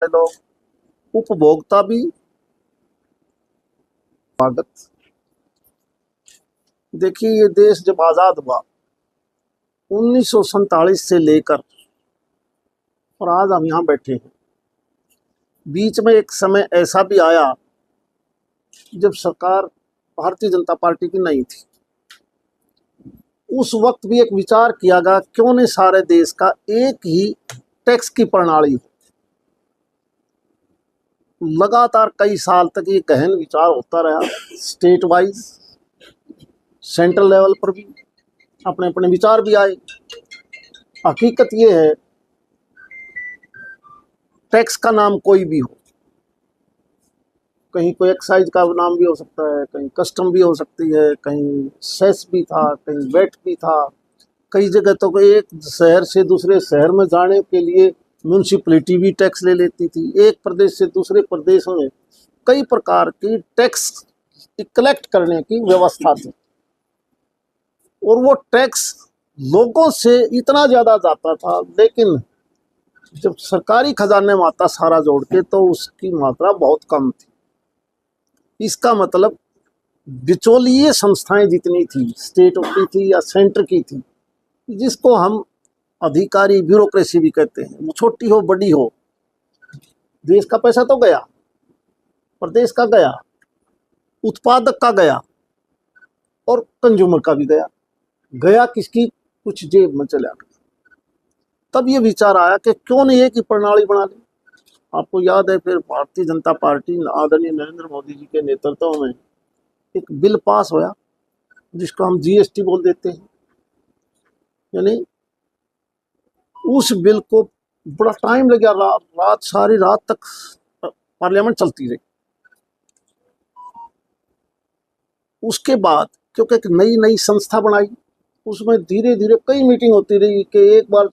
लोग उपभोक्ता भी स्वागत। देखिए, ये देश जब आजाद हुआ 1947 से लेकर और आज हम यहाँ बैठे हैं, बीच में एक समय ऐसा भी आया जब सरकार भारतीय जनता पार्टी की नहीं थी। उस वक्त भी एक विचार किया गया क्यों नहीं सारे देश का एक ही टैक्स की प्रणाली हो। लगातार कई साल तक ये गहन विचार होता रहा, स्टेट वाइज, सेंट्रल लेवल पर भी अपने अपने विचार भी आए। हकीकत ये है, टैक्स का नाम कोई भी हो, कहीं कोई एक्साइज का नाम भी हो सकता है, कहीं कस्टम भी हो सकती है, कहीं सेस भी था, कहीं वेट भी था। कई जगह तो एक शहर से दूसरे शहर में जाने के लिए म्यूनसिपलिटी भी टैक्स ले लेती थी। एक प्रदेश से दूसरे प्रदेश में कई प्रकार की टैक्स कलेक्ट करने की व्यवस्था थी, और वो टैक्स लोगों से इतना ज़्यादा जाता था, लेकिन जब सरकारी खजाने में आता सारा जोड़ के तो उसकी मात्रा बहुत कम थी। इसका मतलब बिचौलिए संस्थाएं जितनी थी, स्टेट की थी या सेंटर की थी, जिसको हम अधिकारी ब्यूरोक्रेसी भी कहते हैं, वो छोटी हो बड़ी हो, देश का पैसा तो गया, प्रदेश का गया, उत्पादक का गया और कंज्यूमर का भी गया। गया किसकी? कुछ जेब में चला गया। तब ये विचार आया कि क्यों नहीं एक ही प्रणाली बना ली। आपको याद है, फिर भारतीय जनता पार्टी आदरणीय नरेंद्र मोदी जी के नेतृत्व में एक बिल पास होया जिसको हम जीएसटी बोल देते हैं। यानी उस बिल को बड़ा टाइम लग गया, रात सारी रात तक पार्लियामेंट चलती रही। उसके बाद क्योंकि एक नई नई संस्था बनाई, उसमें धीरे धीरे कई मीटिंग होती रही कि एक बार